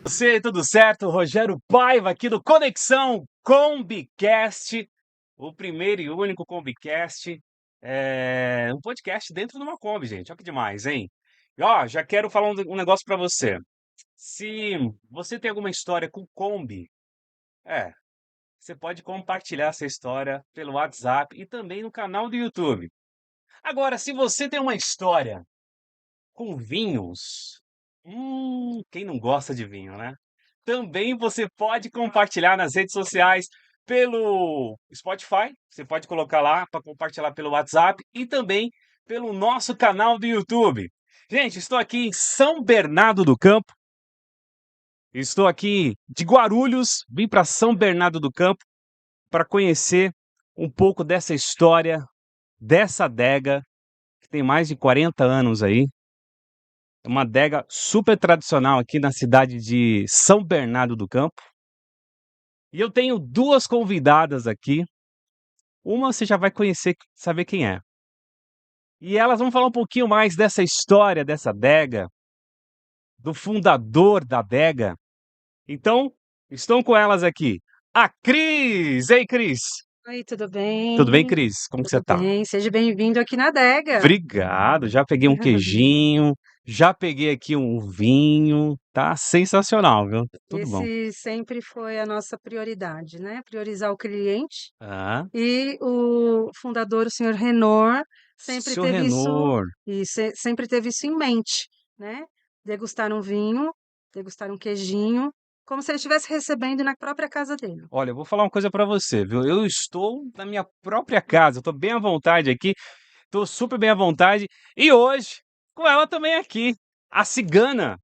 Você, tudo certo? Rogério Paiva aqui do Conexão Combicast, o primeiro e único Combicast, um podcast dentro de uma Kombi, gente. Olha que demais, hein? E ó, já quero falar um negócio pra você. Se você tem alguma história com Kombi, você pode compartilhar essa história pelo WhatsApp e também no canal do YouTube. Agora, se você tem uma história com vinhos, quem não gosta de vinho, né? Também você pode compartilhar nas redes sociais pelo Spotify, você pode colocar lá para compartilhar pelo WhatsApp e também pelo nosso canal do YouTube. Gente, estou aqui em São Bernardo do Campo, estou aqui de Guarulhos, vim para São Bernardo do Campo para conhecer um pouco dessa história, dessa adega, que tem mais de 40 anos aí. É uma adega super tradicional aqui na cidade de São Bernardo do Campo. E eu tenho duas convidadas aqui. Uma você já vai conhecer, saber quem é. E elas vão falar um pouquinho mais dessa história dessa adega, do fundador da adega. Então, estão com elas aqui. A Cris! Ei, Cris! Oi, tudo Tudo bem, bem? Cris? Como que você Tudo tá? bem. Seja bem-vindo aqui na adega. Obrigado. Já peguei um queijinho, já peguei aqui um vinho. Tá sensacional, viu? Tudo bom. Esse sempre foi a nossa prioridade, né? Priorizar o cliente. Ah, E o fundador, o senhor Renor, sempre seu teve isso, Renor. sempre teve isso em mente, né? Degustar um vinho, degustar um queijinho, como se ele estivesse recebendo na própria casa dele. Olha, eu vou falar uma coisa pra você, viu? Eu estou na minha própria casa, eu tô bem à vontade aqui, tô super bem à vontade. E hoje, com ela também aqui, a cigana.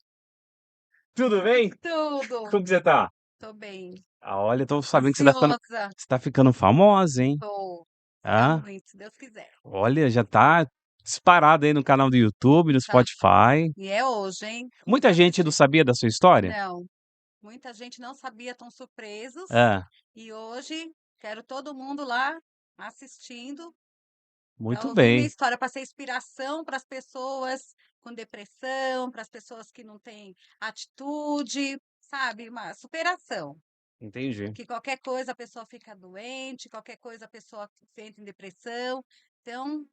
Tudo bem? Tudo, Como que você tá? tô bem. Olha, tô sabendo que Ansiosa, você tá ficando famosa, hein? tô. Ficar Ah, muito, se Deus quiser. olha, já tá disparada aí no canal do YouTube, no Tá. Spotify. E é hoje, hein? Muita Muita gente não gente. sabia da sua história? Não, muita gente não sabia, tão surpresos. Ah, E hoje quero todo mundo lá assistindo para muito ouvir minha bem, história, para ser inspiração para as pessoas com depressão, para as pessoas que não têm atitude, sabe? Uma superação. entendi. Que qualquer coisa a pessoa fica doente, qualquer coisa a pessoa entra em depressão. Então,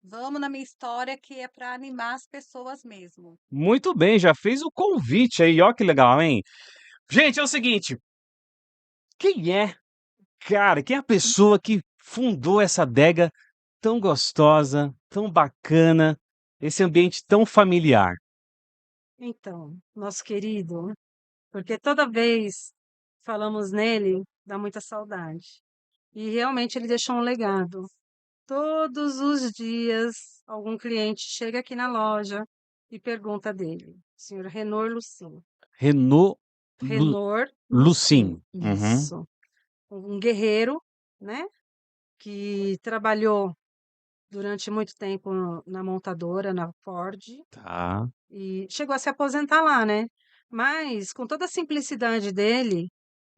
vamos na minha história que é para animar as pessoas mesmo. Muito bem, já fez o convite aí, ó que legal, hein? Gente, é o seguinte, quem é Cara, quem é a pessoa que fundou essa adega tão gostosa, tão bacana, esse ambiente tão familiar? Então, nosso querido, porque toda vez falamos nele, dá muita saudade. E realmente ele deixou um legado. Todos os dias, algum cliente chega aqui na loja e pergunta dele, senhor Renor Lucim. Renault Renor Lucim, Lucin. Uhum. isso. Um guerreiro, né? Que trabalhou durante muito tempo na montadora, na Ford, Tá. e chegou a se aposentar lá, né? Mas, com toda a simplicidade dele,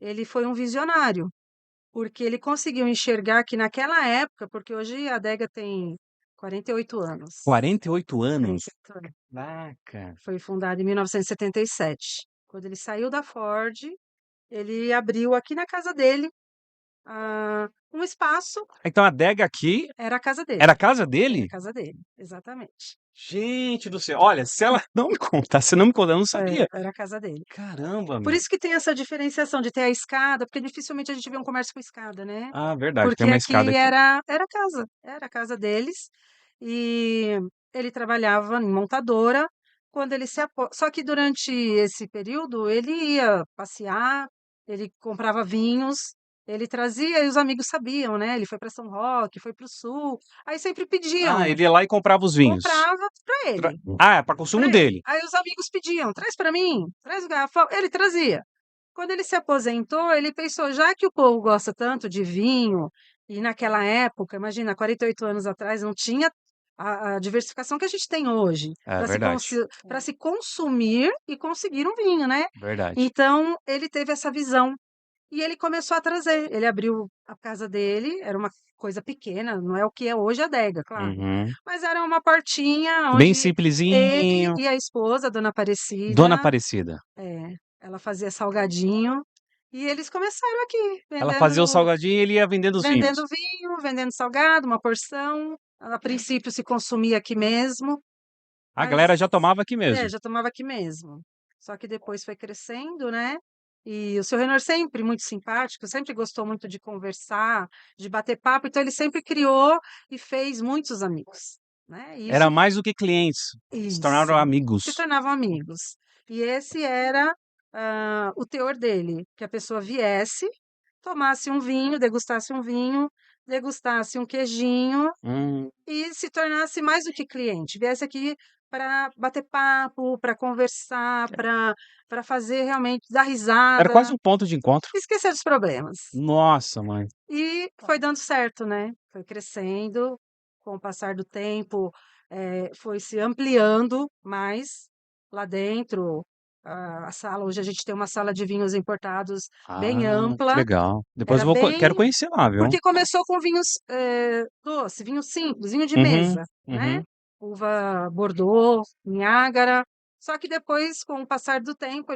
ele foi um visionário. Porque ele conseguiu enxergar que naquela época, porque hoje a adega tem 48 anos. 48 anos? 48 anos. Caraca. Foi fundada em 1977. Quando ele saiu da Ford, ele abriu aqui na casa dele, um espaço, Então a adega aqui era a casa era dele. a casa Era a dele? casa dele, exatamente. Gente do céu, olha, se ela não me contasse, não me contasse, eu não sabia. Era a casa dele. Caramba, Por meu. isso que tem essa diferenciação de ter a escada, porque dificilmente a gente vê um comércio com escada, né? Ah, verdade, tem Porque uma escada aqui aqui. era a casa deles, e ele trabalhava em montadora, quando ele se apo só que durante esse período ele ia passear, ele comprava vinhos, ele trazia e os amigos sabiam, né, ele foi para São Roque, foi para o sul, aí sempre Ah, pediam, ele ia lá e comprava os vinhos. comprava para Tra- ele, Ah, é para consumo para ele. dele. Aí os amigos pediam: "Traz para mim, traz o garrafão", ele trazia. Quando ele se aposentou, ele pensou, já que o povo gosta tanto de vinho, e naquela época, imagina, 48 anos atrás, não tinha a diversificação que a gente tem hoje, É para se verdade, para se consumir e conseguir um vinho, né. verdade. Então, ele teve essa visão, e ele começou a trazer. Ele abriu a casa dele, era uma coisa pequena, não é o que é hoje a adega, claro, Uhum. mas era uma portinha Bem onde ele simplesinho. e a esposa, Dona Dona Aparecida, Aparecida. é. ela fazia salgadinho, e eles começaram aqui, Ela fazia o vendendo salgadinho e ele ia vendendo os vendendo vinhos. vinho, vendendo salgado, uma porção. A princípio se consumia aqui mesmo, A galera já mas tomava aqui mesmo. já tomava aqui mesmo. Só que depois foi crescendo, né? E o seu Renor sempre muito simpático, sempre gostou muito de conversar, de bater papo, então ele sempre criou e fez muitos amigos, né? E Era mais do que clientes, se tornaram isso, se amigos. tornavam amigos. E esse era o teor dele, que a pessoa viesse, tomasse um vinho, degustasse um queijinho Hum, e se tornasse mais do que cliente, viesse aqui para bater papo, para conversar, para fazer realmente dar era quase risada, um ponto de encontro. esquecer dos problemas. Nossa, mãe. E foi dando certo, né? Foi crescendo, com o passar do tempo, foi se ampliando mais lá dentro. A sala, hoje a gente tem uma sala de vinhos importados bem Ah, que ampla, legal. Depois era eu vou quero bem conhecer lá, viu. porque começou com vinhos, doce, vinho simples, vinho de Uhum, mesa, né, uhum. uva Bordeaux, Niágara, só que depois, com o passar do tempo,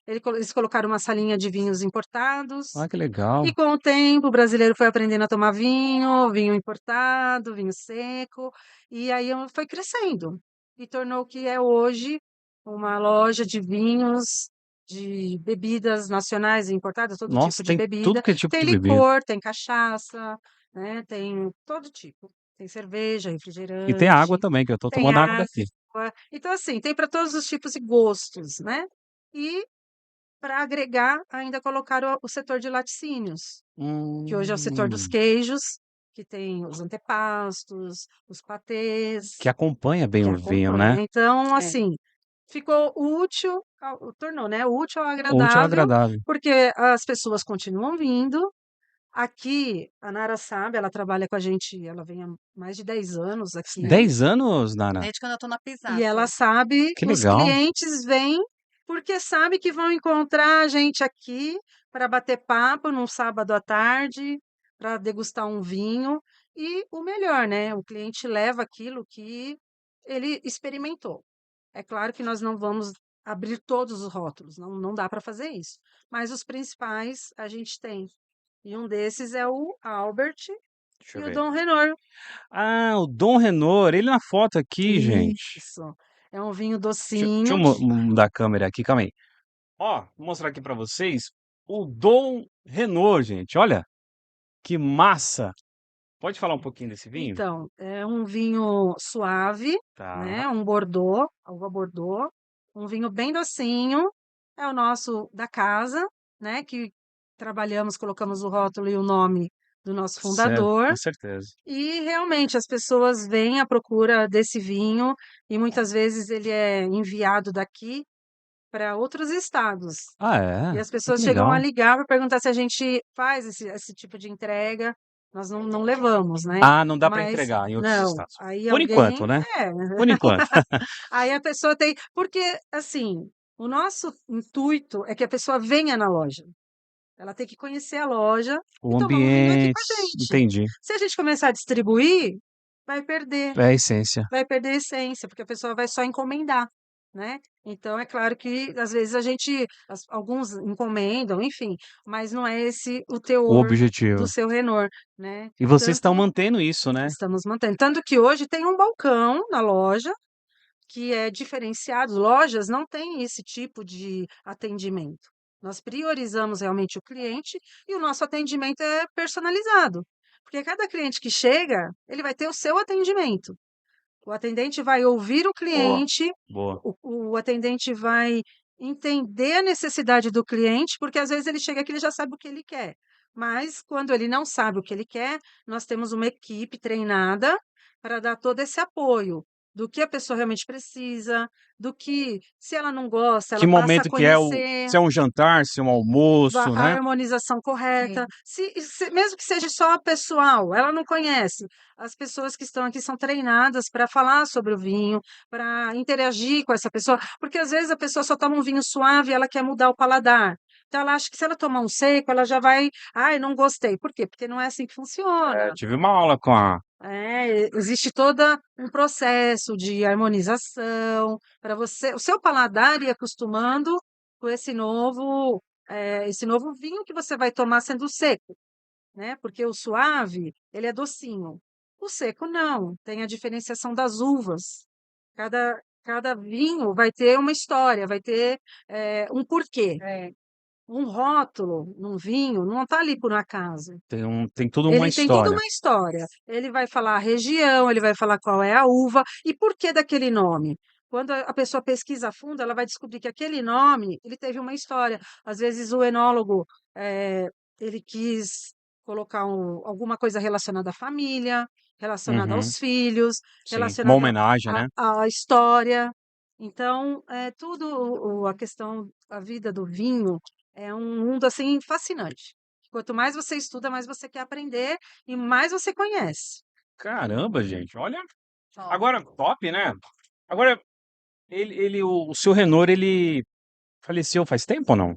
eles colocaram uma salinha de vinhos importados, Ah, que legal. e com o tempo o brasileiro foi aprendendo a tomar vinho, vinho importado, vinho seco, e aí foi crescendo, e tornou o que é hoje uma loja de vinhos, de bebidas nacionais e importadas, todo Nossa, tipo de tem tudo bebida. que é tipo Tem de bebida. licor, tem cachaça, né, tem todo tipo. Tem cerveja, E tem água refrigerante, também, que eu tô tem tomando água água. daqui. Então, assim, tem para todos os tipos e gostos, né. E, para agregar, ainda colocaram o setor de laticínios, que hoje é o setor dos Hum, queijos, que tem os antepastos, os que patês, acompanha bem que o vinho, né. acompanha. Então, assim, ficou útil tornou, né, útil ao Útil ao agradável, agradável. porque as pessoas continuam vindo. Aqui, a Nara sabe, ela trabalha com a gente, ela vem há mais de 10 anos aqui, 10 anos, Nara? Desde quando eu tô na e ela Pisato. sabe, Que os legal. clientes vêm porque sabe que vão encontrar a gente aqui para bater papo num sábado à tarde, para degustar um vinho e o melhor, né, o cliente leva aquilo que ele experimentou. É claro que nós não vamos abrir todos os rótulos, não dá para fazer isso, mas os principais a gente tem. E um desses é o Albert Deixa eu e o ver. Dom Renor. Ah, o Dom Renor, ele na foto aqui, gente. Isso. É um vinho Deixa eu docinho. mudar a câmera aqui, calma aí. Ó, vou mostrar aqui pra vocês o Dom Renor, gente, olha, que massa. Pode falar um pouquinho desse vinho? Então, é um vinho suave, Tá, né? Um Bordeaux, uva Bordeaux. Um vinho bem docinho. É o nosso da casa, né? Que trabalhamos, colocamos o rótulo e o nome do nosso certo, fundador. com certeza. E realmente as pessoas vêm à procura desse vinho e muitas vezes ele é enviado daqui para outros estados. Ah, E é? as Ah, pessoas que chegam a legal. ligar para perguntar se a gente faz esse tipo de entrega. Nós não levamos, né. Ah, não dá pra Mas entregar em outros não, estados. aí Por alguém enquanto, né? é, Por enquanto. aí a pessoa tem porque, assim, o nosso intuito é que a pessoa venha na loja. Ela tem que conhecer a loja e O tomar um vinho aqui com ambiente, a gente. entendi. Se a gente começar a distribuir, vai perder. É a essência. Vai perder a essência, porque a pessoa vai só encomendar, né. Então é claro que às vezes alguns encomendam, enfim, mas não é esse o O teor do objetivo. seu Renor, né. E vocês estão Tanto mantendo isso, né? estamos mantendo, tanto que hoje tem um balcão na loja que é diferenciado, lojas não têm esse tipo de atendimento. Nós priorizamos realmente o cliente e o nosso atendimento é personalizado, porque cada cliente que chega, ele vai ter o seu atendimento. O atendente vai ouvir o Boa, cliente, boa. o atendente vai entender a necessidade do cliente, porque às vezes ele chega aqui, ele já sabe o que ele quer. Mas quando ele não sabe o que ele quer, nós temos uma equipe treinada para dar todo esse apoio do que a pessoa realmente precisa, do que, se ela não gosta, Que ela passa a momento que é o conhecer. se é um jantar, se é um almoço, A né? harmonização correta. Mesmo que seja só pessoal, ela não conhece. As pessoas que estão aqui são treinadas para falar sobre o vinho, para interagir com essa pessoa, porque às vezes a pessoa só toma um vinho suave e ela quer mudar o paladar. Então ela acha que se ela tomar um seco, ela já vai, ai, não gostei. Por quê? Porque não é assim que É, funciona. tive uma aula com a Existe toda um processo de harmonização para você, o seu paladar ir acostumando com esse novo vinho que você vai tomar sendo seco, né? Porque o suave, ele é docinho. O seco não, tem a diferenciação das uvas. Cada vinho vai ter uma história, vai ter um porquê. É. Um rótulo num vinho não está ali por um acaso. Tem toda uma Ele tem toda história. uma história. Ele vai falar a região, ele vai falar qual é a uva e por que daquele nome. Quando a pessoa pesquisa a fundo, ela vai descobrir que aquele nome, ele teve uma história. Às vezes o enólogo, ele quis colocar alguma coisa relacionada à família, relacionada Uhum, aos filhos, sim. Uma relacionada homenagem, né? à história. Então, tudo a questão, a vida do vinho é um mundo assim fascinante. Quanto mais você estuda, mais você quer aprender e mais você conhece. Caramba, gente, olha. Top. Agora, top, né? Agora, o seu Renor, ele faleceu faz tempo ou não?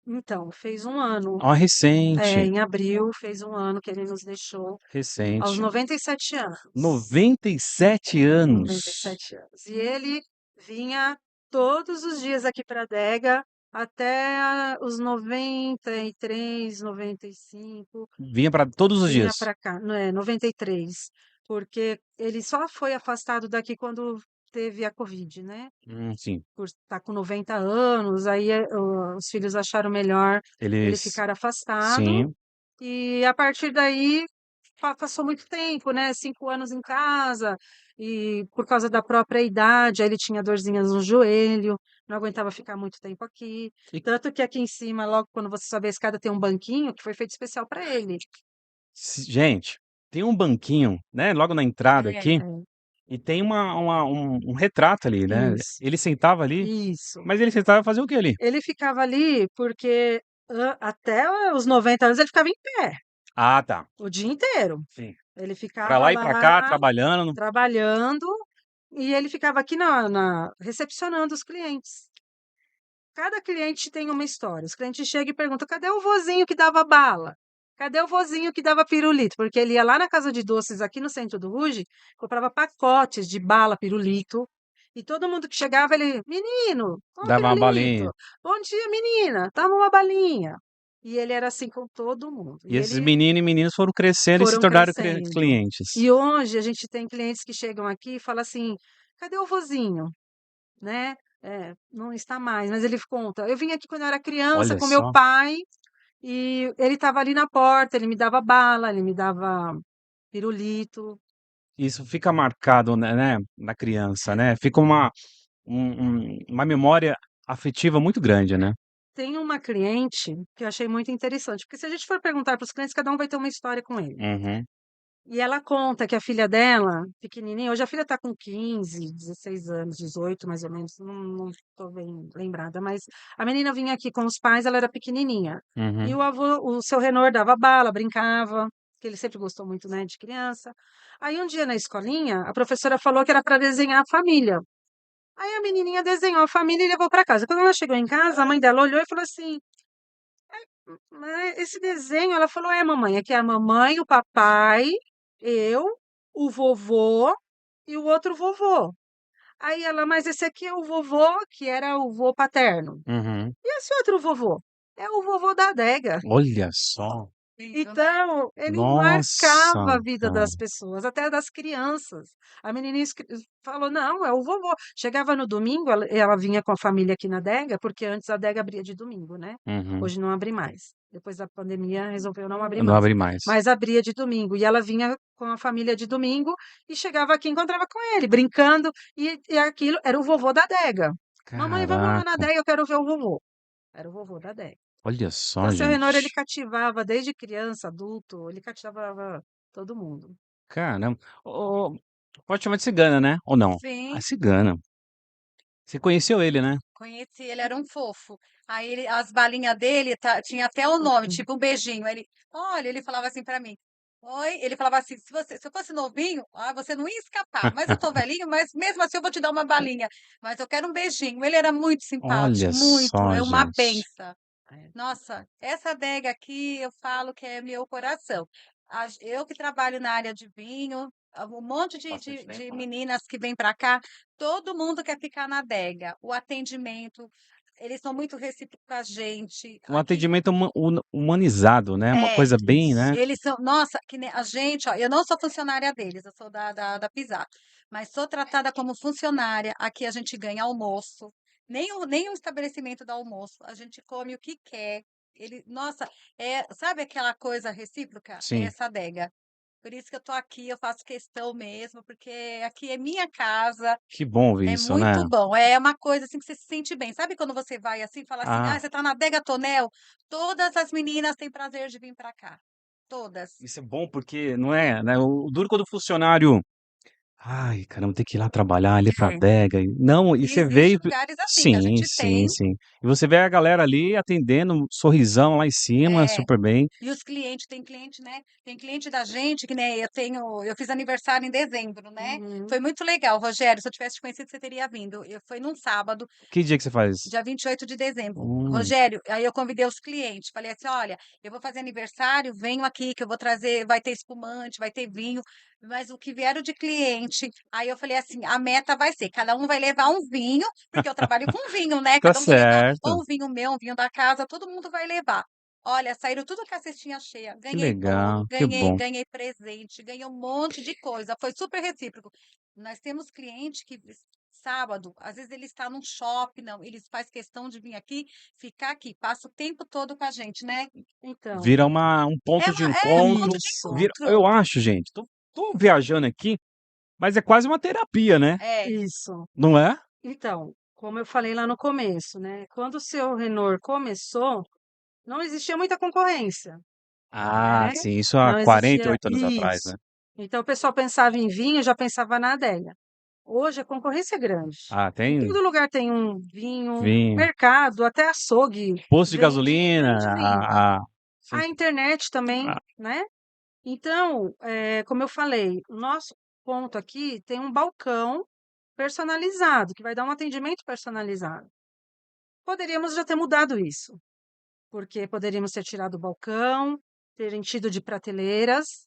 Então, fez um ano, Ah, recente, em abril, fez um ano que ele nos deixou aos recente. 97 anos. 97 noventa e anos. sete anos. E ele vinha todos os dias aqui para a adega até os 93, 95. Vinha para todos os Vinha dias. para cá, né, 93, porque ele só foi afastado daqui quando teve a Covid, né, Sim. por estar com 90 anos, aí, os filhos acharam melhor ele Eles, ficar afastado, sim. e a partir daí passou muito tempo, né, 5 anos em casa, e por causa da própria idade, aí ele tinha dorzinhas no joelho, não aguentava ficar muito tempo aqui, E, tanto que aqui em cima, logo quando você sobe a escada, tem um banquinho que foi feito especial para ele. gente, tem um banquinho, né, logo na entrada É. aqui, É. e tem um retrato ali, né? Isso, Ele sentava ali, isso. mas ele sentava fazer o quê ali? Ele ficava ali porque até os 90 anos ele ficava em pé Ah, tá. o dia inteiro. Sim. Ele Pra ficava lá e pra cá, lá trabalhando. trabalhando e ele ficava aqui recepcionando os clientes. Cada cliente tem uma história. Os clientes chegam e perguntam: cadê o vozinho que dava bala? Cadê o vozinho que dava pirulito? Porque ele ia lá na casa de doces, aqui no centro do Ruge, comprava pacotes de bala, pirulito. E todo mundo que chegava, ele, menino, toma Dava uma pirulito. balinha. Bom dia, menina, toma uma balinha. E ele era assim com todo mundo. E E esses ele meninos e meninas foram crescendo e se foram tornaram crescendo. clientes. E hoje a gente tem clientes que chegam aqui e falam assim: cadê o vozinho? Né, não está mais, mas ele conta: "Eu vim aqui quando eu era criança Olha com meu só. pai, e ele estava ali na porta, ele me dava bala, ele me dava pirulito". Isso fica marcado, né, na criança, né? Fica uma memória afetiva muito grande, né? Tem uma cliente que eu achei muito interessante, porque se a gente for perguntar para os clientes, cada um vai ter uma história com ele. Uhum, E ela conta que a filha dela, pequenininha, hoje a filha está com 15, 16 anos, 18 mais ou menos, não estou bem lembrada, mas a menina vinha aqui com os pais, ela era pequenininha. E uhum. o seu Renor dava bala, brincava, que ele sempre gostou muito, né, de criança. Aí um dia na escolinha, a professora falou que era para desenhar a família. Aí a menininha desenhou a família e levou para casa. Quando ela chegou em casa, a mãe dela olhou e falou assim: mas esse desenho, ela falou: "É, mamãe, aqui é a mamãe, o papai, eu, o vovô e o outro vovô". Aí ela: "Mas esse aqui é o vovô, que era o vô paterno. Uhum. E esse outro vovô?". "É o vovô da adega". Olha só. Lindo, né? Então, ele marcava Nossa, a vida cara. das pessoas, até das crianças. A menininha falou: "Não, é o vovô". Chegava no domingo, ela vinha com a família aqui na adega, porque antes a adega abria de domingo, né. Uhum. Hoje não abre mais. Depois da pandemia resolveu não abrir Não mais. abri mais. Mas abria de domingo, e ela vinha com a família de domingo e chegava aqui e encontrava com ele, brincando, e aquilo era o vovô da adega. "Mamãe, vamos lá na Caraca, adega, eu quero ver o vovô". Era o vovô da adega. olha Então, só, o seu Renor, ele gente. cativava desde criança, adulto, ele cativava todo mundo. Caramba. Pode chamar de cigana, né? Ou não? A Sim, cigana. Você conheceu ele, né? conheci, ele era um fofo. Aí as balinhas dele tinha até o nome, Uhum. tipo um beijinho. Aí olha, ele falava assim pra mim. Oi, ele falava assim, se eu fosse novinho, você não ia escapar. Mas eu tô velhinho, mas mesmo assim eu vou te dar uma balinha. Mas eu quero um beijinho. Ele era muito Olha simpático, muito. só, É uma gente. benção. Nossa, essa adega aqui eu falo que é meu coração. Eu que trabalho na área de vinho, um monte de meninas que vêm para cá, todo mundo quer ficar na adega. O atendimento. eles são muito recíprocos com a gente. Um Aqui atendimento humanizado, né? Uma é, coisa bem, Isso. né? eles são, nossa, que nem a gente, ó, eu não sou funcionária deles, eu sou da Pisato, mas sou tratada como funcionária. Aqui a gente ganha almoço, nem o estabelecimento dá almoço, a gente come o que quer. Ele, nossa, sabe aquela coisa recíproca? É Sim. essa adega. Por isso que eu tô aqui, eu faço questão mesmo, porque aqui é minha casa, Que bom ver é isso, né? muito bom. É uma coisa assim que você se sente bem. Sabe quando você vai assim, fala assim: "Ah, Ah, você tá na Adega Tonel, todas as meninas têm prazer de vir pra cá, todas". isso é bom porque não é, né? O duro quando o funcionário, ai, caramba, tem que ir lá trabalhar, ali pra É. adega. Não, e E você existe veio. lugares assim, a Sim, gente sim, tem. sim. E você vê a galera ali atendendo, um sorrisão lá em cima, É. super bem. E os clientes, tem cliente, né? Tem cliente da gente que, né, eu fiz aniversário em dezembro, né? Uhum. Foi muito legal, Rogério. Se eu tivesse te conhecido, você teria vindo. Foi num sábado, Que dia que você faz? dia 28 de dezembro. Hum, Rogério, aí eu convidei os clientes, falei assim: olha, eu vou fazer aniversário, venham aqui que eu vou trazer, vai ter espumante, vai ter vinho, mas o que vieram de cliente, aí eu falei assim: a meta vai ser, cada um vai levar um vinho, porque eu trabalho com vinho, né? tá Cada um vai levar certo. ou um vinho meu, um vinho da casa, todo mundo vai levar. Olha, saíram tudo com a cestinha cheia. Que Ganhei bolo, legal, que ganhei, bom. ganhei presente, ganhei um monte de coisa. Foi super recíproco. Nós temos cliente que sábado, às vezes ele está num shopping, não, eles faz questão de vir aqui, ficar aqui, passa o tempo todo com a gente, né? Então, Vira um ponto de É um ponto encontro. de isso, Eu encontro. acho, gente, tô viajando aqui, mas é quase uma terapia, né? É, isso. Não é? Então, como eu falei lá no começo, né? Quando o seu Renault começou, não existia muita concorrência, Ah, né? sim, isso há Não existia 48 anos atrás, né? isso. Então o pessoal pensava em vinho, já pensava na adega. Hoje a concorrência é grande. Ah, Em tem todo lugar tem um vinho, vinho, mercado, até açougue posto de vende gasolina, vinho. sim. A internet também, Ah, né? Então, como eu falei, o nosso ponto aqui tem um balcão personalizado, que vai dar um atendimento personalizado. Poderíamos já ter mudado isso, porque poderíamos ter tirado o balcão, ter enchido de prateleiras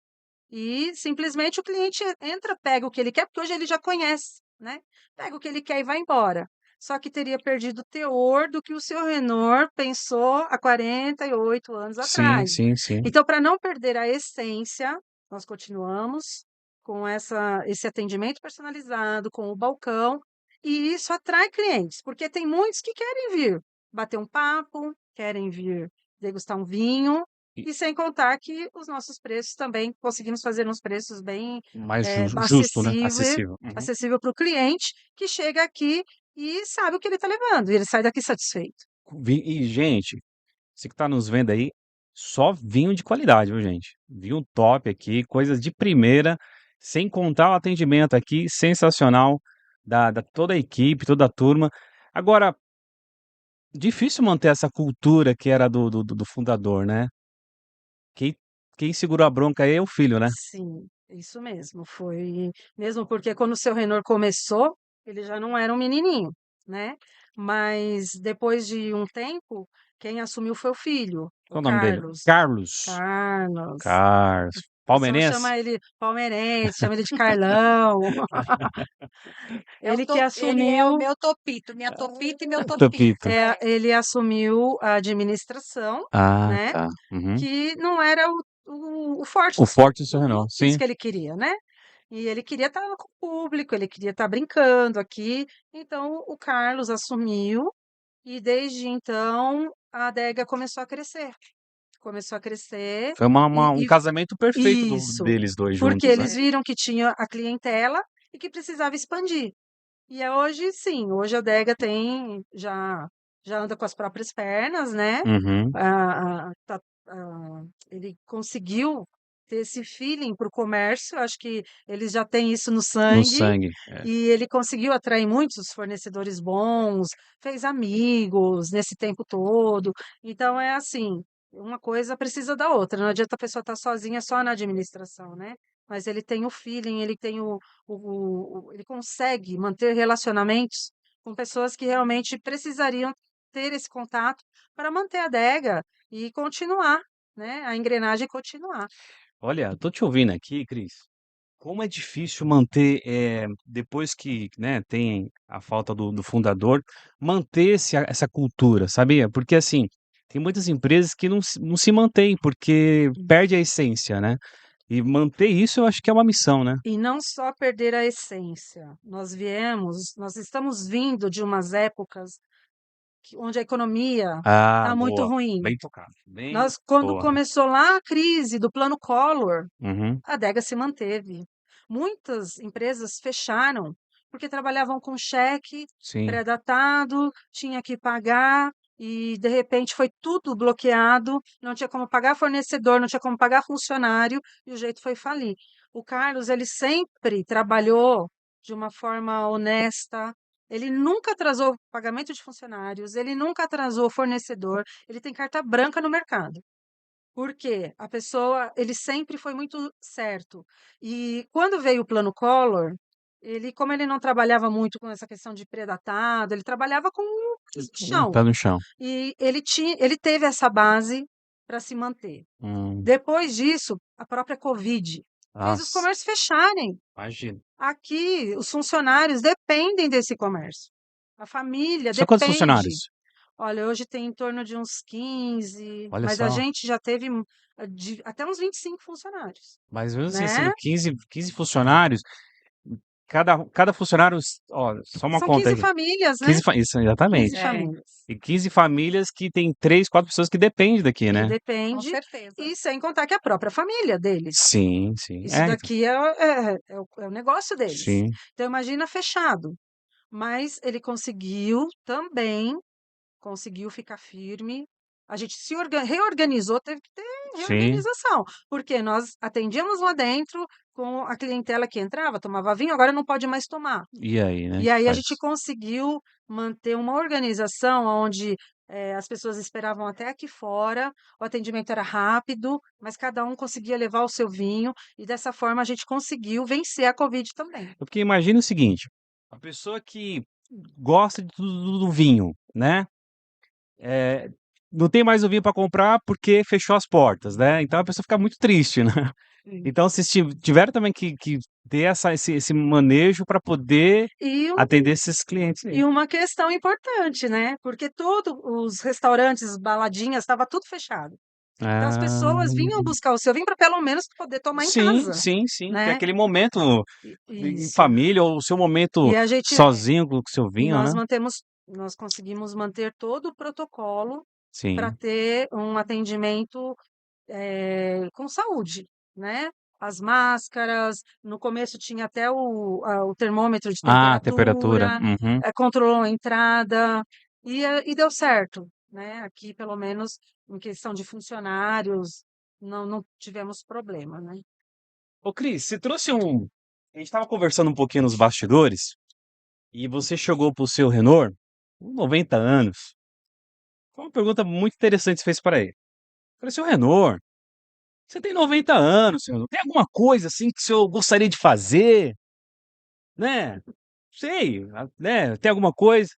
e simplesmente o cliente entra, pega o que ele quer, porque hoje ele já conhece, né? Pega o que ele quer e vai embora. Só que teria perdido o teor do que o seu Renault pensou há 48 anos sim, atrás. sim, sim. Então, para não perder a essência, nós continuamos com esse atendimento personalizado, com o balcão, e isso atrai clientes, porque tem muitos que querem vir bater um papo, querem vir degustar um vinho, E e sem contar que os nossos preços também conseguimos fazer uns preços bem mais justo, né? acessível Acessível. Uhum. acessível para o cliente que chega aqui e sabe o que ele está levando, e ele sai daqui satisfeito. E, gente, você que tá nos vendo aí, só vinho de qualidade, viu, gente? Vinho top aqui, coisas de primeira, sem contar o atendimento aqui, sensacional, da toda a equipe, toda a turma. Agora, difícil manter essa cultura que era do fundador, né? Quem, quem segurou a bronca aí é o filho, né? Sim, isso mesmo, foi mesmo porque quando o seu Renault começou, ele já não era um menininho, né, mas depois de um tempo, quem assumiu foi o filho, o Qual o nome dele? Carlos. Carlos. Carlos. Carlos. O pessoal Palmeirense? chama ele palmeirense, chama ele de Carlão. Ele que ele é o assumiu, meu topito, minha topita e meu Topito. topito, é. ele assumiu a administração, Ah, né, tá. Uhum. que não era o forte O do seu forte do seu Renault, não Renault, isso sim. que ele queria, né. E ele queria estar com o público, ele queria estar brincando aqui, então o Carlos assumiu, e desde então a adega começou a crescer Foi um e casamento perfeito isso, deles dois porque juntos, né? eles viram que tinha a clientela e que precisava expandir. E hoje sim, hoje a adega tem já anda com as próprias pernas, né, Uhum. ele conseguiu ter esse feeling para o comércio, acho que eles já têm isso no No sangue, sangue. É. e ele conseguiu atrair muitos fornecedores bons, fez amigos nesse tempo todo. Então é assim, uma coisa precisa da outra, não adianta a pessoa estar sozinha só na administração, né. Mas ele tem o feeling, ele tem ele consegue manter relacionamentos com pessoas que realmente precisariam ter esse contato para manter a adega e continuar, né, a engrenagem continuar. Olha, tô te ouvindo aqui, Cris. Como é difícil manter, depois que, né, tem a falta do fundador, manter essa cultura, sabia? Porque, assim, tem muitas empresas que não se mantêm, porque perde a essência, né. E manter isso eu acho que é uma missão, né. E não só perder a essência. Nós estamos vindo de umas épocas onde a economia Ah, está muito boa, ruim. bem tocado, bem Quando boa. começou lá a crise do Plano Collor, Uhum, a adega se manteve. Muitas empresas fecharam, porque trabalhavam com cheque sim. pré-datado, tinha que pagar e, de repente, foi tudo bloqueado, não tinha como pagar fornecedor, não tinha como pagar funcionário e o jeito foi falir. O Carlos, ele sempre trabalhou de uma forma honesta, ele nunca atrasou pagamento de funcionários, ele nunca atrasou fornecedor, ele tem carta branca no mercado. Por quê? A pessoa ele sempre foi muito certo. E quando veio o plano Collor, como ele não trabalhava muito com essa questão de pré-datado, ele trabalhava com chão. Pé no chão. E ele teve essa base para se manter. Hum, Depois disso, a própria Covid fez os nossa, comércios fecharem. imagina. Aqui, os funcionários dependem desse comércio. A família São quantos depende. funcionários? Olha, hoje tem em torno de uns 15, Olha mas a só. gente já teve até uns 25 funcionários, Mas mesmo assim, né? sendo 15 funcionários, cada funcionário, ó, só uma São conta 15 aqui, famílias, né? 15 isso, 15 exatamente. É, famílias E 15 famílias que tem 3, 4 pessoas que dependem daqui, que né. com depende, certeza. e sem contar que é a própria família deles. Sim, sim. Isso É, então, daqui é o negócio deles. sim. Então, imagina fechado. Mas ele conseguiu também, conseguiu ficar firme. A gente se reorganizou, teve que ter Sim. reorganização, porque nós atendíamos lá dentro com a clientela que entrava, tomava vinho, agora não pode mais tomar. E aí, né, E que aí a faz? gente conseguiu manter uma organização onde as pessoas esperavam até aqui fora, o atendimento era rápido, mas cada um conseguia levar o seu vinho, e dessa forma a gente conseguiu vencer a Covid também. Porque imagina o seguinte, a pessoa que gosta de do vinho, né, eh, não tem mais o vinho para comprar porque fechou as portas, né, então a pessoa fica muito triste, né. Sim. Então vocês tiveram também que ter esse manejo para poder E atender esses clientes aí. E uma questão importante, né, porque todos os restaurantes, baladinhas, estava tudo fechado. Então as Ah, pessoas vinham buscar o seu vinho para pelo menos poder tomar em sim, casa, sim, sim, que é né. aquele momento em Isso. família ou o seu momento E a gente sozinho com o seu e vinho, né. nós conseguimos manter todo o protocolo para Sim. ter um atendimento, com saúde, né. As máscaras, no começo tinha até o termômetro de Ah, temperatura. temperatura, Uhum. controlou a entrada, e deu certo, né. Aqui, pelo menos, em questão de funcionários, não tivemos problema, né. Ô Cris, você trouxe a gente estava conversando um pouquinho nos bastidores, e você chegou para o seu Renault, com 90 anos, foi uma pergunta muito interessante que você fez para ele. Eu falei: "Seu Renault, você tem 90 anos, senhor, tem alguma coisa, assim, que o senhor gostaria de fazer, né, sei, né, tem alguma coisa?"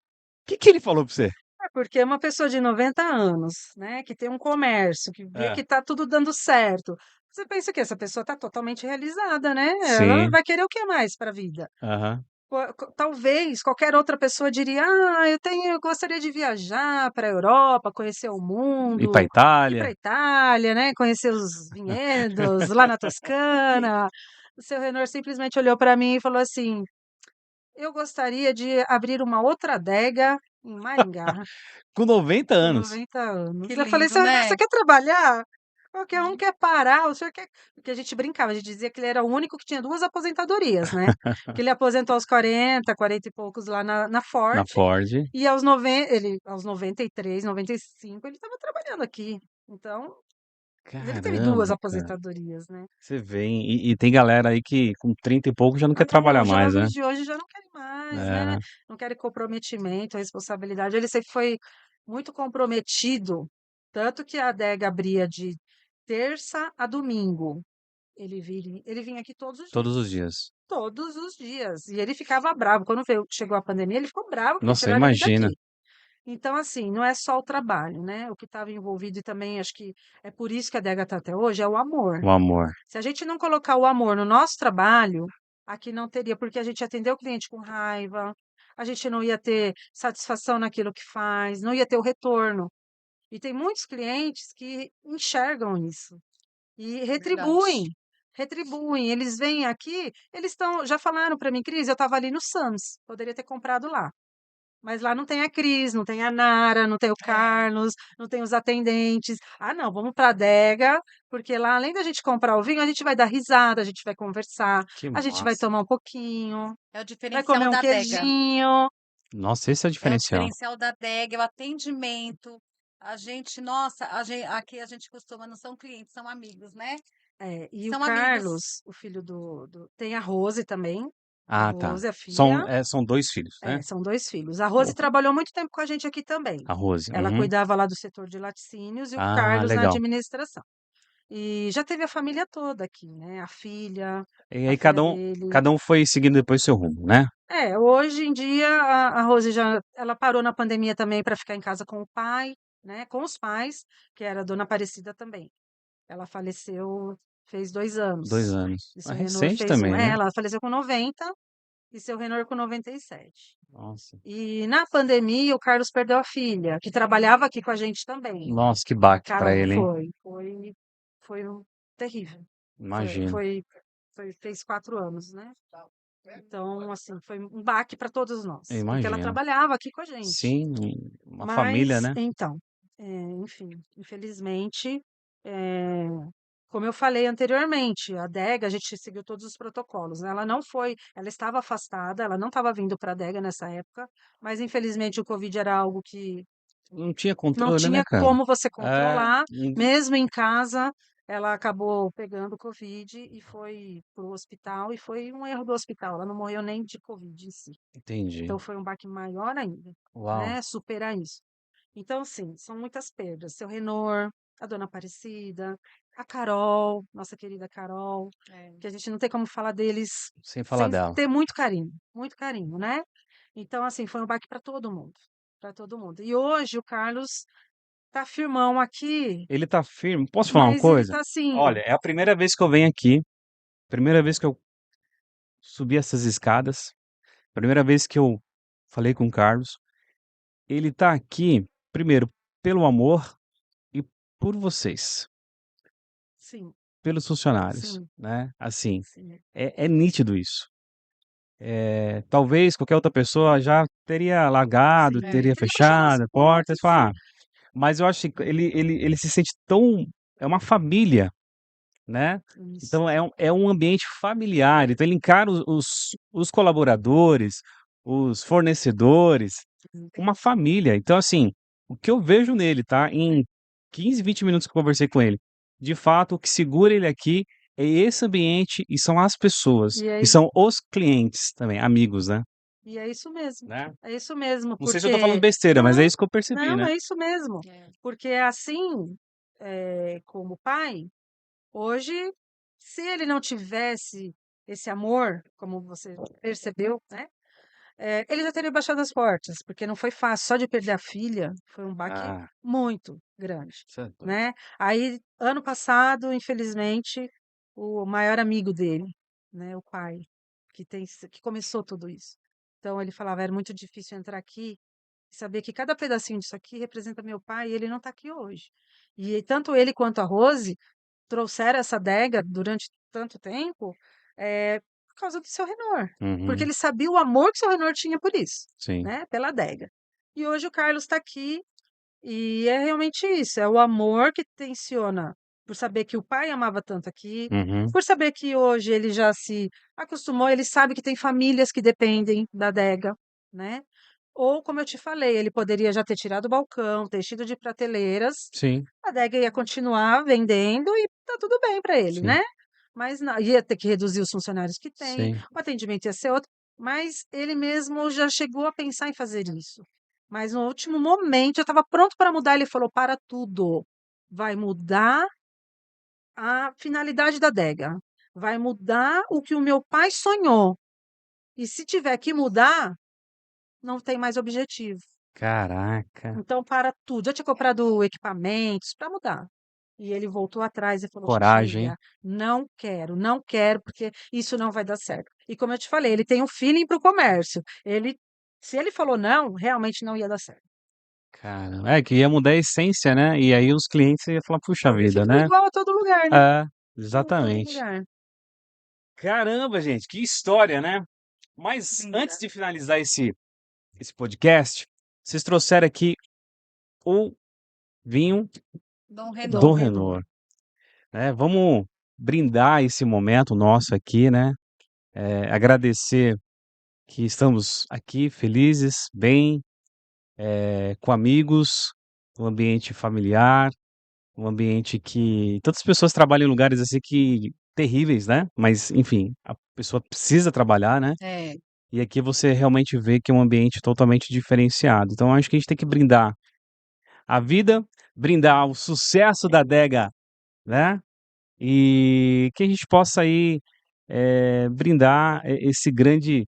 Que ele falou para você? É, porque é uma pessoa de 90 anos, né, que tem um comércio, que vê que É. está tudo dando certo. Você pensa que essa pessoa está totalmente realizada, né, ela Sim. vai querer o que mais para a vida? Aham. Talvez qualquer outra pessoa diria: "Ah, eu gostaria de viajar para a Europa, conhecer o Ir pra mundo, ir Itália. para a Itália, né, conhecer os vinhedos lá na Toscana". O seu Renault simplesmente olhou para mim e falou assim: "Eu gostaria de abrir uma outra adega em Maringá". Com 90 Com anos. 90 anos. Que Eu falei: lindo, "Seu Renan, né? você quer trabalhar? Qualquer um quer parar, o senhor quer", porque a gente brincava, a gente dizia que ele era o único que tinha 2 aposentadorias, né, que ele aposentou aos 40, 40 e poucos lá na Ford, Na Ford. e aos 93, 95 ele estava trabalhando aqui. Então, ele teve 2 Caramba, cara. aposentadorias, né. Você vê, hein, e tem galera aí que com 30 e pouco já não quer Ah não, trabalhar os mais, né. jovens de hoje já não querem mais, né, É. não querem comprometimento, responsabilidade. Ele sempre foi muito comprometido, tanto que a adega abria de terça a domingo. Ele vinha aqui todos os Todos os dias. dias. Todos os dias. E ele ficava bravo. Quando chegou a pandemia, ele ficou bravo que ele Nossa, tiraram ele imagina. daqui. Então, assim, não é só o trabalho, né? O que estava envolvido e também acho que é por isso que a adega está até hoje, é o amor. O amor. Se a gente não colocar o amor no nosso trabalho, aqui não teria, porque a gente atendeu o cliente com raiva, a gente não ia ter satisfação naquilo que faz, não ia ter o retorno. E tem muitos clientes que enxergam isso e retribuem, Verdade. retribuem. Eles vêm aqui, eles estão, já falaram para mim, Cris, eu estava ali no Sam's, poderia ter comprado lá. Mas lá não tem a Cris, não tem a Nara, não tem o É, Carlos, não tem os atendentes. Ah, não, vamos para a adega, porque lá, além da gente comprar o vinho, a gente vai dar risada, a gente vai conversar, Que a gente vai massa. tomar um pouquinho, é o vai diferencial comer um da adega. queijinho. Nossa, esse é o É o diferencial. diferencial da adega, é o atendimento. A gente, nossa, aqui a gente costuma, não são clientes, são amigos, né? É, e o São amigos. Carlos, o filho tem a Rose também, a Ah, tá. Rose, a filha. São 2 filhos, né? É, são 2 filhos. A Rose Pô, trabalhou muito tempo com a gente aqui também. a Rose. Ela Uhum. cuidava lá do setor de laticínios e o Ah, Carlos na legal. administração. E já teve a família toda aqui, né, E a aí filha dele. cada um foi seguindo depois seu rumo, né? É, hoje em dia a Rose já ela parou na pandemia também para ficar em casa com o pai, né, com os pais, que era a dona Aparecida também. Ela faleceu fez 2 2 anos. anos. E É seu Renor recente fez também, né? ela faleceu com 90 e seu Renor com 97. Nossa. E na pandemia, o Carlos perdeu a filha, que trabalhava aqui com a gente também. Nossa, que A baque pra Carol ele, hein? foi terrível. Foi, Imagino. foi, fez 4 anos, né? Então, assim, foi um baque para todos Eu nós, porque ela imagino. trabalhava aqui com a gente. Sim, uma família, Mas, né? então, enfim, infelizmente, eh, como eu falei anteriormente, a adega, a gente seguiu todos os protocolos, né? Ela estava afastada, ela não estava vindo para a adega nessa época, mas infelizmente o Covid era algo que Não tinha não controle, né, tinha cara? como você É, controlar, mesmo em casa, ela acabou pegando Covid e foi para o hospital, e foi um erro do hospital, ela não morreu nem de Covid em si. entendi. Então foi um baque maior ainda, Uau. né, superar isso. Então, sim, são muitas perdas. Seu Renor, a dona Aparecida, a Carol, nossa querida Carol, É. que a gente não tem como falar deles Sem falar sem dela. ter muito carinho, né? Então, assim, foi um baque para todo mundo, para todo mundo. E hoje o Carlos tá firmão aqui, Ele tá firme. Posso falar uma mas ele coisa? tá Olha, assim, é a primeira vez que eu venho aqui, primeira vez que eu subi essas escadas, primeira vez que eu falei com o Carlos. Ele tá aqui, primeiro, pelo amor e por vocês, sim, pelos funcionários, sim, né? Assim, sim, é nítido isso. Talvez qualquer outra pessoa já teria largado, sim. teria Teria baixado as fechado a porta e portas, sim. falar, mas eu acho que ele se sente tão, é uma família, né? Isso. Então é um ambiente familiar, então ele encara os colaboradores, os fornecedores, uma família. Então, assim, o que eu vejo nele, tá? Em 15, 20 minutos que eu conversei com ele, de fato, o que segura ele aqui é esse ambiente e são as pessoas, E é, e são os clientes também, amigos, né? e é isso mesmo. Né? É isso mesmo, Não sei se eu tô falando porque besteira, mas é não, isso que eu percebi, não, né? é isso mesmo. É. Porque é assim, como pai, hoje, se ele não tivesse esse amor, como você percebeu, né? Ele já teria baixado as portas, porque não foi fácil. Só de perder a filha foi um baque Ah, muito grande, isso é doido. né? Aí, ano passado, infelizmente, o maior amigo dele, né, o pai, que começou tudo isso. Então ele falava, era muito difícil entrar aqui e saber que cada pedacinho disso aqui representa meu pai e ele não está aqui hoje. E tanto ele quanto a Rose trouxeram essa adega durante tanto tempo, por causa do seu Renor, porque Uhum, ele sabia o amor que o seu Renor tinha por isso, sim. né, pela adega. E hoje o Carlos está aqui e é realmente isso, é o amor que tensiona por saber que o pai amava tanto aqui, Uhum, por saber que hoje ele já se acostumou, ele sabe que tem famílias que dependem da adega, né? Ou, como eu te falei, ele poderia já ter tirado o balcão, ter enchido de prateleiras, sim, a adega ia continuar vendendo e tá tudo bem para ele, sim, né? Mas não, ia ter que reduzir os funcionários que tem, sim. o atendimento ia ser outro, mas ele mesmo já chegou a pensar em fazer isso. Mas no último momento, eu estava pronto para mudar, ele falou: "Para tudo, vai mudar a finalidade da adega, vai mudar o que o meu pai sonhou, e se tiver que mudar, não tem mais objetivo". Caraca, Então para tudo. Já tinha comprado equipamentos para mudar. E ele voltou atrás e falou: coragem, hein? "Tia, não quero, não quero, porque isso não vai dar certo". E como eu te falei, ele tem um feeling para o comércio. Se ele falou não, realmente não ia dar certo. Cara, é que ia mudar a essência, né? E aí os clientes iam falar, puxa Porque vida, fica né? igual a todo lugar, né? É, Igual a todo exatamente. lugar. Caramba, gente, que história, né? Mas antes Linda. de finalizar esse podcast, vocês trouxeram aqui o vinho Dom O Dom Dom Renault. Renault. Renor, né? Vamos brindar esse momento nosso aqui, né? Agradecer que estamos aqui felizes, bem, com amigos, um ambiente familiar, um ambiente que tantas pessoas trabalham em lugares assim que terríveis, né? Mas enfim, a pessoa precisa trabalhar, né? É. E aqui você realmente vê que é um ambiente totalmente diferenciado. Então acho que a gente tem que brindar a vida, brindar o sucesso da adega, né? E que a gente possa aí brindar esse grande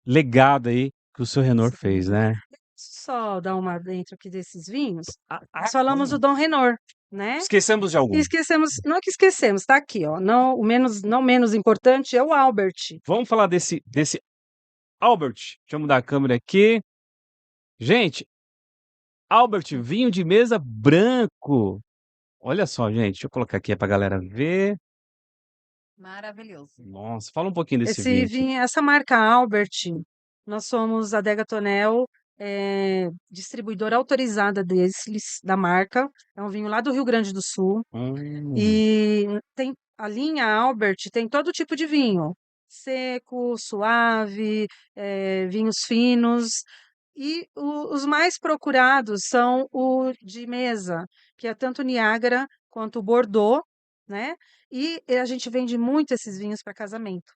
legado aí que o seu Renor fez, Sim. né? Só dar uma dentro aqui desses vinhos. Nós falamos do Vamos. Dom Renor, né? Esquecemos de E algum. esquecemos, não é que esquecemos, tá aqui, ó. Não, não menos importante é o Albert. Vamos falar desse Albert. Deixa eu mudar a câmera aqui. Gente, Albert, vinho de mesa branco. Olha só, gente, deixa eu colocar aqui pra galera ver. Maravilhoso. Nossa, fala um pouquinho desse Esse vinho aqui. vinho, essa marca Albert, nós somos a Adega Tonel, distribuidora autorizada da marca. É um vinho lá do Rio Grande do Sul. Hum. E tem a linha Albert tem todo tipo de vinho, seco, suave, vinhos finos. E os mais procurados são o de mesa, que é tanto Niágara quanto o Bordeaux, né? E a gente vende muito esses vinhos para casamento.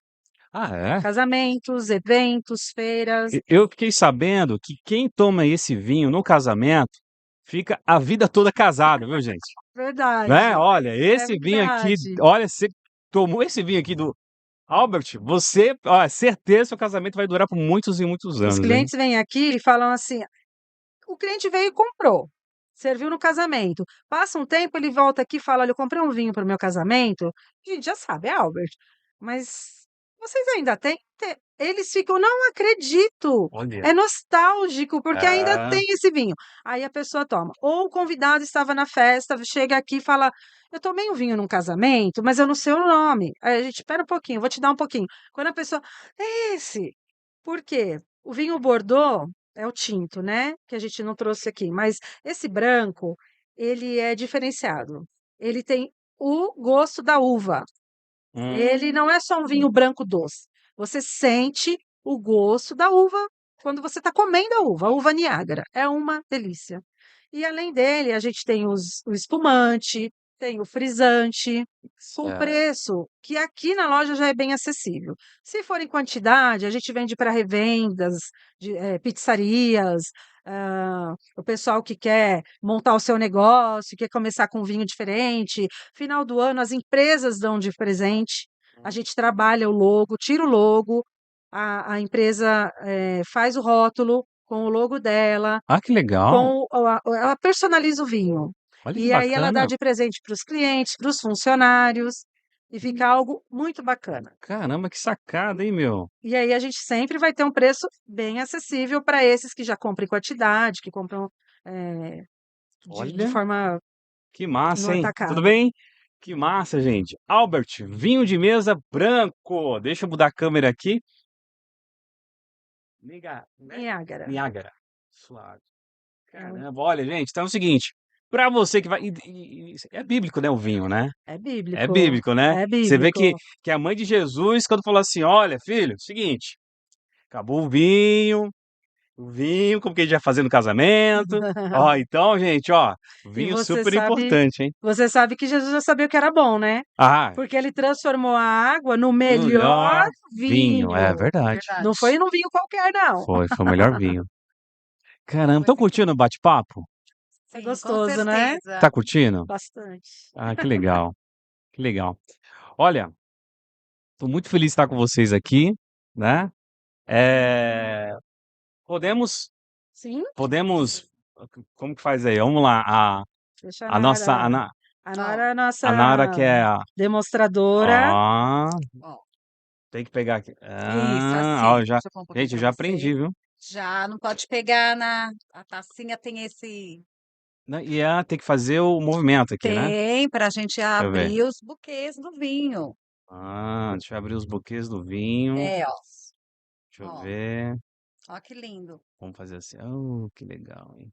Ah, é? Casamentos, eventos, feiras. Eu fiquei sabendo que quem toma esse vinho no casamento fica a vida toda casado, viu, gente? Né? Verdade, Olha, é esse vinho aqui, verdade. olha, você tomou esse vinho aqui do Albert, você, ó, certeza seu casamento vai durar por muitos e muitos Os anos, hein? clientes vêm aqui e falam assim: o cliente veio e comprou, serviu no casamento. Passa um tempo, ele volta aqui e fala: "Olha, eu comprei um vinho para o meu casamento". A gente já sabe, é Albert. Mas vocês ainda têm? Eles ficam: "Não acredito". Olha. É nostálgico, porque ainda Ah, tem esse vinho. Aí a pessoa toma. Ou o convidado estava na festa, chega aqui e fala: "Eu tomei um vinho num casamento, mas eu não sei o nome". Aí a gente: "Espera um pouquinho, vou te dar um pouquinho". Quando a pessoa: "É esse". Por quê? O vinho Bordeaux é o tinto, né, que a gente não trouxe aqui, mas esse branco, ele é diferenciado. Ele tem o gosto da uva. Ele não é só um vinho branco doce. Você sente o gosto da uva quando você está comendo a uva Niágara. É uma delícia. E além dele, a gente tem o espumante, tem o frisante, com certo. preço que aqui na loja já é bem acessível. Se for em quantidade, a gente vende para revendas, pizzarias, o pessoal que quer montar o seu negócio, quer começar com um vinho diferente. Final do ano, as empresas dão de presente. A gente trabalha o logo, tira o logo, a empresa faz o rótulo com o logo dela, Ah, que legal. com ela personaliza o vinho. Olha que E aí ela dá bacana. de presente para os clientes, para os funcionários, e fica algo muito bacana. Caramba, que sacada, hein, meu? E aí a gente sempre vai ter um preço bem acessível para esses que já compram em quantidade, que compram eh, de Olha, forma que no massa, hein? Tudo atacado. bem? Que massa, gente. Albert, vinho de mesa branco. Deixa eu mudar a câmera aqui. Né? Niágara. Niágara. Suave. É, Caramba, olha, gente, então é o seguinte. Pra você que vai. É bíblico, né? O vinho, né? é É bíblico, bíblico, né? é Você vê bíblico. que a mãe de Jesus, quando falou assim: olha, filho, seguinte, acabou o vinho, como que a gente vai fazer no casamento. Ó, então, gente, ó, E vinho super importante, hein? você sabe que Jesus já sabia o que era bom, né? Ah, Porque ele transformou a água no melhor melhor vinho, é vinho. verdade. Não foi Verdade. num vinho qualquer, não. Foi o melhor vinho. Caramba, Foi estão muito curtindo o bom. bate-papo? É Sim, com gostoso, né? Tá certeza. curtindo? Bastante. Ah, que legal, que legal. Olha, tô muito feliz de estar com vocês aqui, né? Eh, podemos Sim, Podemos. Como que faz aí? Vamos lá. deixa a A nossa. Nara. A Nara Ó, é a A Nara que nossa é a. demonstradora. Ó, ó. tem que pegar aqui. Isso, Ó, assim. eu já. Deixa eu pôr um pouquinho Gente, eu para já você. aprendi, viu? Já não pode pegar na. A tacinha tem esse. Né, e tem que fazer o movimento aqui, né? Tem para a gente Deixa eu ver. abrir os buquês do vinho. Deixa eu abrir os buquês do vinho. É, Deixa eu ó. ver. Ó que lindo. Vamos fazer assim. Oh, que legal, hein?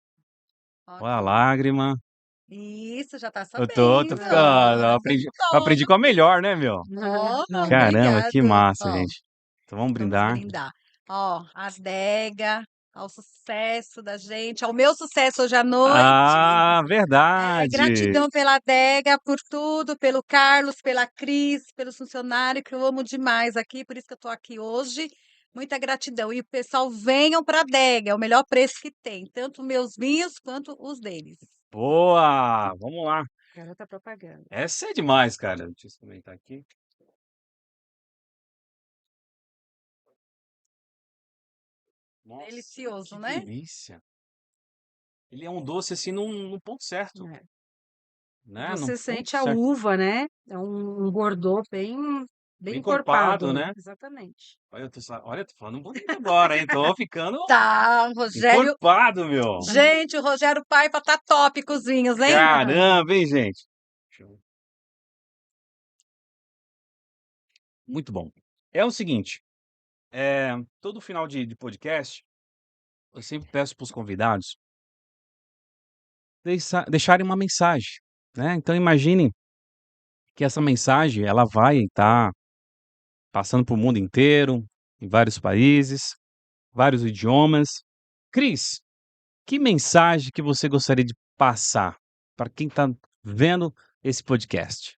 Ó Olha a que lindo. lágrima. Isso, já tá Eu tô sabendo. ficando. Eu Sempre aprendi com a top. melhor, né, meu? Ó, Caramba, que obrigado. massa, Ó, gente. Então vamos vamos brindar. brindar. Ó, adega, ao sucesso da gente, ao meu sucesso hoje à noite. Verdade. Gratidão pela adega, por tudo, pelo Carlos, pela Cris, pelos funcionários, que eu amo demais aqui, por isso que eu tô aqui hoje. Muita gratidão. E o pessoal, venham para a adega, é o melhor preço que tem, tanto meus vinhos quanto os deles. Boa! Vamos lá. Garota propaganda. Essa é demais, cara. Deixa eu experimentar aqui. Nossa, Delicioso, que né? delícia. Ele é um doce assim no ponto certo, É. né? No Você ponto sente a certo. uva, né? É um Bordeaux bem Bem encorpado, encorpado. né? Exatamente. Olha, eu tô falando bonito agora, hein? Tô ficando Tá, Rogério. encorpado, meu. Gente, o Rogério Paiva tá top com os vinhos, hein? Caramba, hein, gente? Muito bom. É o seguinte, todo final de podcast, eu sempre peço para os convidados deixarem uma mensagem, né? Então imaginem que essa mensagem ela vai estar passando para o mundo inteiro, em vários países, vários idiomas. Cris, que mensagem que você gostaria de passar para quem está vendo esse podcast?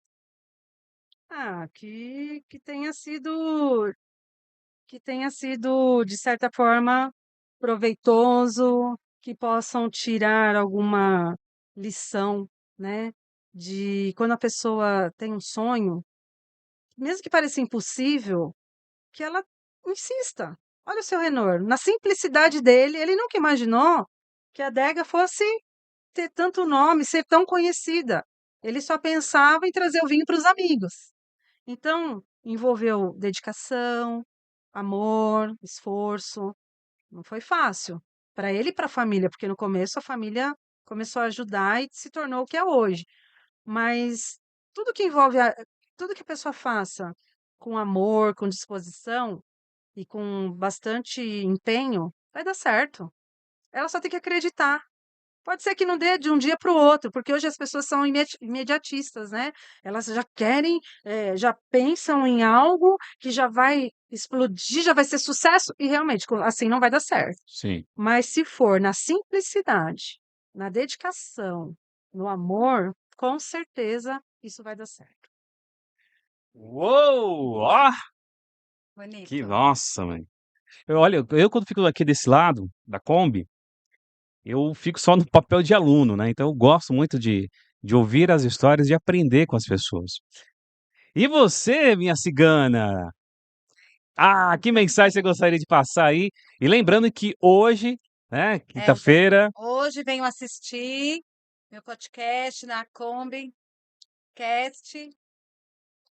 Que tenha sido, de certa forma, proveitoso, que possam tirar alguma lição, né? De quando a pessoa tem um sonho, mesmo que pareça impossível, que ela insista. Olha o seu Renault, na simplicidade dele, ele nunca imaginou que a adega fosse ter tanto nome, ser tão conhecida. Ele só pensava em trazer o vinho para os amigos. Então, envolveu dedicação, amor, esforço. Não foi fácil para ele e para a família, porque no começo a família começou a ajudar e se tornou o que é hoje. Mas tudo que envolve, tudo que a pessoa faça com amor, com disposição e com bastante empenho, vai dar certo. Ela só tem que acreditar. Pode ser que não dê de um dia para o outro, porque hoje as pessoas são imediatistas, né? Elas já querem, já pensam em algo que já vai explodir, já vai ser sucesso, e realmente, assim não vai dar certo. Sim. Mas se for na simplicidade, na dedicação, no amor, com certeza isso vai dar certo. Uou! Ó, que Bonito. nossa, mãe. Olha, eu quando fico aqui desse lado da Kombi, eu fico só no papel de aluno, né? Então eu gosto muito de ouvir as histórias e aprender com as pessoas. E você, minha cigana? Que mensagem você gostaria de passar aí? E lembrando que hoje, né, Gente, quinta-feira, hoje venho assistir meu podcast na Kombi Cast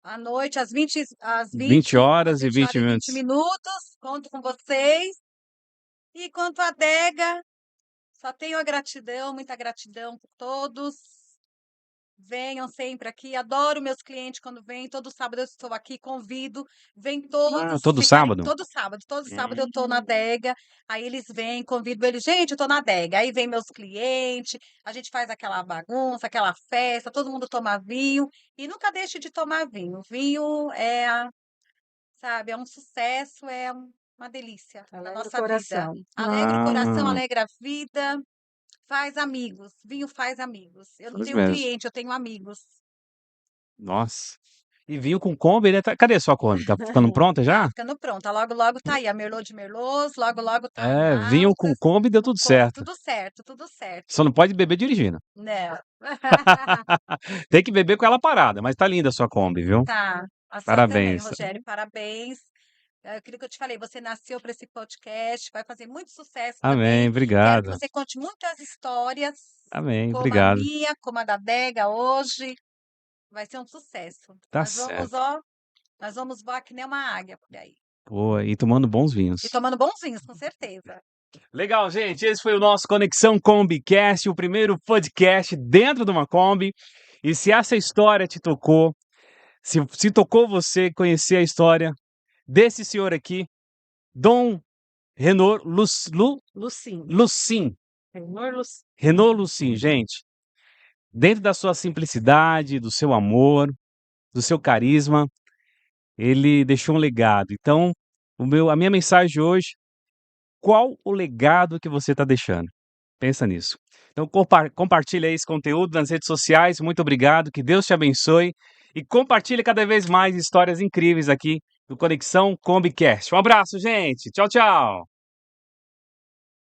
à noite, às 20 20, às horas e 20 20 horas e 20 minutos. minutos. Conto com vocês. E quanto à adega, só tenho a gratidão, muita gratidão por todos. Venham sempre aqui. Adoro meus clientes quando vêm. Todo sábado eu estou aqui, convido. Vem todos Todo ficarem. sábado? Todo sábado. Todo sábado eu estou na Hum. adega. Aí eles vêm, convido eles. Gente, eu estou na adega. Aí vem meus clientes. A gente faz aquela bagunça, aquela festa. Todo mundo toma vinho. E nunca deixe de tomar vinho. Vinho sabe, é um sucesso, uma delícia na Alegra o nossa vida. coração. Alegra o coração, Ah, alegra a vida. Faz amigos. Vinho faz amigos. Eu não hoje tenho mesmo. cliente, eu tenho amigos. Nossa. E vinho com Kombi, né? Cadê a sua Kombi? Tá ficando pronta Tá já? ficando pronta. Logo, logo tá aí. A Merlot de Merlots, logo, logo tá em Vinho com altas. Kombi deu tudo certo. Tudo certo, tudo Só certo. não pode beber dirigindo. Né? Tem que beber com ela parada, mas tá linda a sua Kombi, viu? Tá. A sua também, Parabéns. Rogério. Parabéns. É aquilo que eu te falei, você nasceu para esse podcast, vai fazer muito sucesso Amém, também. Quero que obrigado. você conte muitas histórias, Amém, como a obrigado. minha, como a da Dega hoje. Vai ser um sucesso. Tá certo. Nós vamos voar que nem uma águia por aí. Boa, e tomando bons E vinhos. tomando bons vinhos, com certeza. Legal, gente. Esse foi o nosso Conexão Combicast, o primeiro podcast dentro de uma Kombi. E se essa história te tocou, se tocou você conhecer a história desse senhor aqui, Dom Renault Lucim. Lucim, Senhor Lucim. Renault Lucim, gente, dentro da sua simplicidade, do seu amor, do seu carisma, ele deixou um legado. Então, a minha mensagem hoje, qual o legado que você está deixando? Pensa nisso. Então, compartilha esse conteúdo nas redes sociais. Muito obrigado, que Deus te abençoe. E compartilhe cada vez mais histórias incríveis aqui do Conexão Combicast. Um abraço, gente. Tchau, tchau.